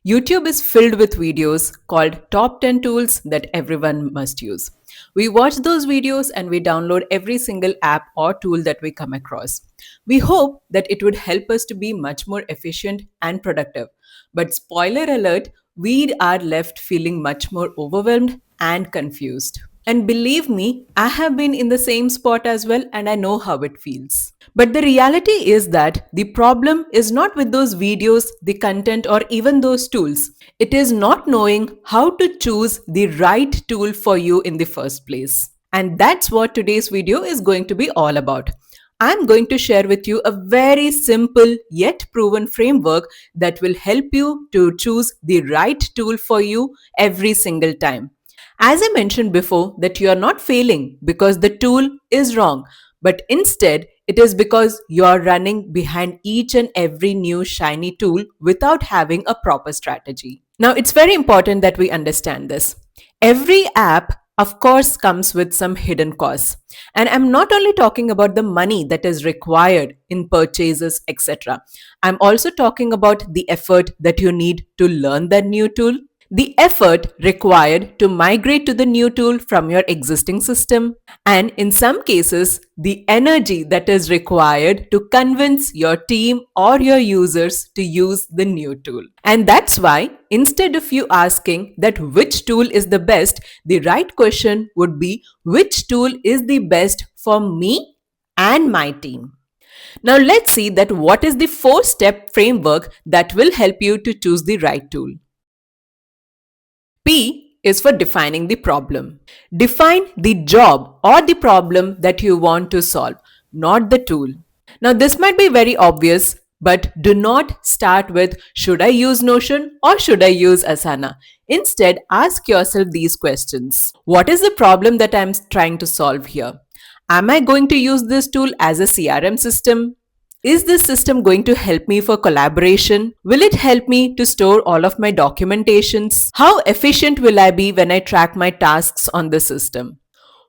YouTube is filled with videos called Top 10 Tools That Everyone Must Use. We watch those videos and we download every single app or tool that we come across. We hope that it would help us to be much more efficient and productive. But spoiler alert, we are left feeling much more overwhelmed and confused. And believe me, I have been in the same spot as well and I know how it feels. But the reality is that the problem is not with those videos, the content, or even those tools. It is not knowing how to choose the right tool for you in the first place. And that's what today's video is going to be all about. I'm going to share with you a very simple yet proven framework that will help you to choose the right tool for you every single time. As I mentioned before, that you are not failing because the tool is wrong, but instead it is because you are running behind each and every new shiny tool without having a proper strategy. Now, it's very important that we understand this. Every app, of course, comes with some hidden costs. And I'm not only talking about the money that is required in purchases, etc. I'm also talking about the effort that you need to learn that new tool, the effort required to migrate to the new tool from your existing system, and in some cases, the energy that is required to convince your team or your users to use the new tool. And that's why, instead of you asking that which tool is the best, the right question would be which tool is the best for me and my team. Now let's see that what is the 4-step framework that will help you to choose the right tool. P is for defining the problem. Define the job or the problem that you want to solve, not the tool. Now, this might be very obvious, but do not start with should I use Notion or should I use Asana? Instead, ask yourself these questions. What is the problem that I'm trying to solve here? Am I going to use this tool as a CRM system? Is this system going to help me for collaboration? Will it help me to store all of my documentations? How efficient will I be when I track my tasks on the system?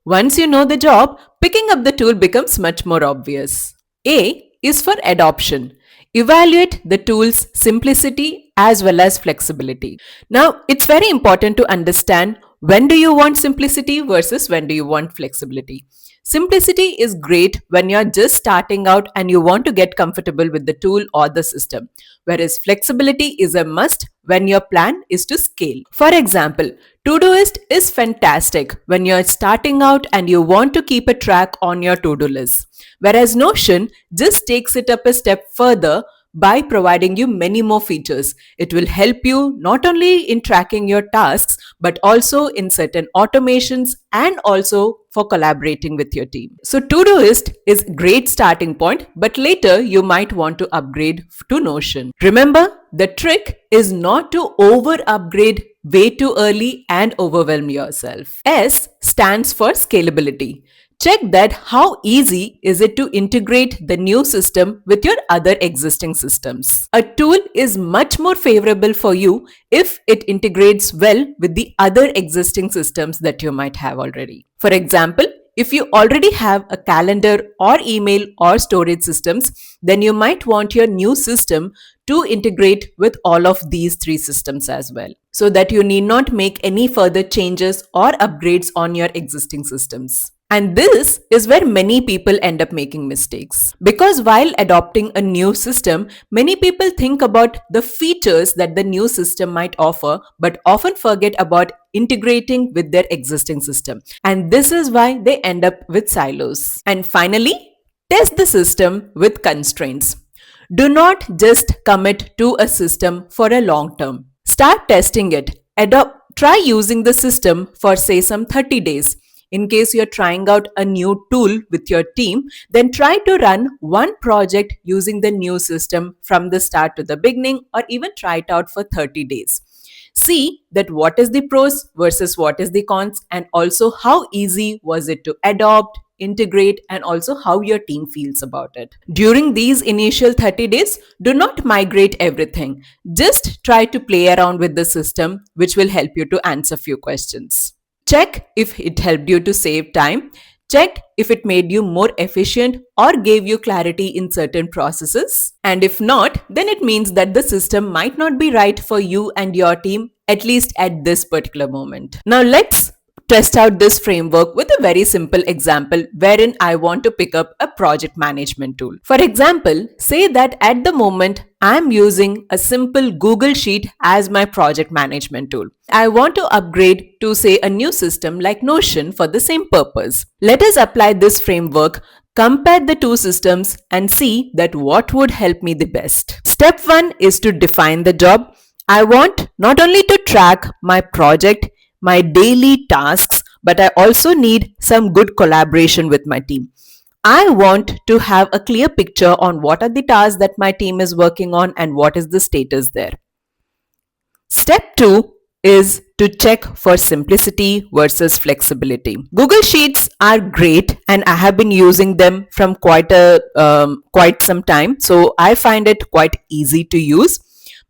Once you know the job, picking up the tool becomes much more obvious. A is for adoption. Evaluate the tool's simplicity as well as flexibility. Now, it's very important to understand when do you want simplicity versus when do you want flexibility. Simplicity is great when you're just starting out and you want to get comfortable with the tool or the system, whereas flexibility is a must when your plan is to scale. For example, Todoist is fantastic when you're starting out and you want to keep a track on your to-do list, whereas Notion just takes it up a step further by providing you many more features. It will help you not only in tracking your tasks, but also in certain automations and also for collaborating with your team. So Todoist is a great starting point, but later you might want to upgrade to Notion. Remember, the trick is not to over upgrade way too early and overwhelm yourself. S stands for scalability. Check that how easy is it to integrate the new system with your other existing systems. A tool is much more favorable for you if it integrates well with the other existing systems that you might have already. For example, if you already have a calendar or email or storage systems, then you might want your new system to integrate with all of these 3 systems as well, so that you need not make any further changes or upgrades on your existing systems. And this is where many people end up making mistakes. Because while adopting a new system, many people think about the features that the new system might offer, but often forget about integrating with their existing system. And this is why they end up with silos. And finally, test the system with constraints. Do not just commit to a system for a long term. Start testing it. Try using the system for say some 30 days. In case you're trying out a new tool with your team, then try to run one project using the new system from the start to the beginning, or even try it out for 30 days. See that what is the pros versus what is the cons, and also how easy was it to adopt, integrate, and also how your team feels about it. During these initial 30 days, do not migrate everything. Just try to play around with the system, which will help you to answer few questions. Check if it helped you to save time. Checked if it made you more efficient or gave you clarity in certain processes. And if not, then it means that the system might not be right for you and your team, at least at this particular moment. Now let's test out this framework with a very simple example wherein I want to pick up a project management tool. For example, say that at the moment I'm using a simple Google Sheet as my project management tool. I want to upgrade to say a new system like Notion for the same purpose. Let us apply this framework, compare the two systems and see that what would help me the best. Step 1 is to define the job. I want not only to track my project, my daily tasks, but I also need some good collaboration with my team. I want to have a clear picture on what are the tasks that my team is working on and what is the status there. Step 2 is to check for simplicity versus flexibility. Google Sheets are great and I have been using them from quite some time. So I find it quite easy to use.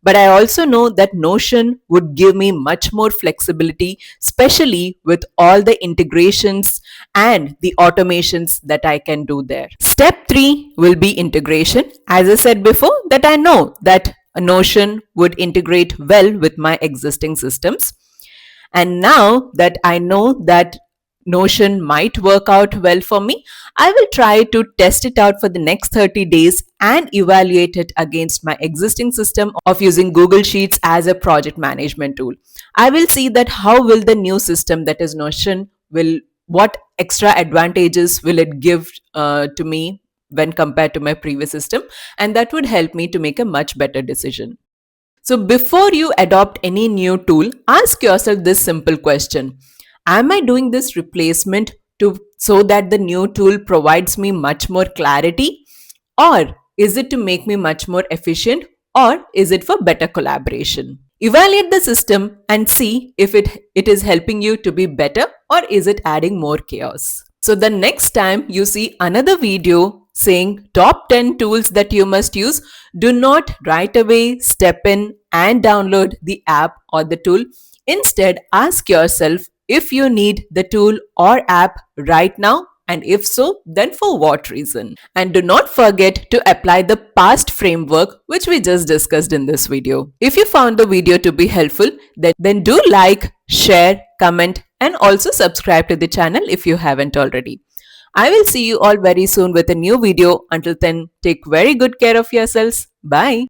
But I also know that Notion would give me much more flexibility, especially with all the integrations and the automations that I can do there. Step 3 will be integration. As I said before, that I know that Notion would integrate well with my existing systems. And now that I know that Notion might work out well for me, I will try to test it out for the next 30 days and evaluate it against my existing system of using Google Sheets as a project management tool. I will see that how will the new system, that is Notion, what extra advantages will it give to me when compared to my previous system, and that would help me to make a much better decision. So before you adopt any new tool, ask yourself this simple question. Am I doing this replacement so that the new tool provides me much more clarity? Or is it to make me much more efficient? Or is it for better collaboration? Evaluate the system and see if it is helping you to be better or is it adding more chaos. So the next time you see another video saying top 10 tools that you must use, do not right away step in and download the app or the tool. Instead, ask yourself if you need the tool or app right now, and if so, then for what reason. And do not forget to apply the past framework which we just discussed in this video. If you found the video to be helpful, then do like, share, comment and also subscribe to the channel if you haven't already. I will see you all very soon with a new video. Until then, take very good care of yourselves. Bye.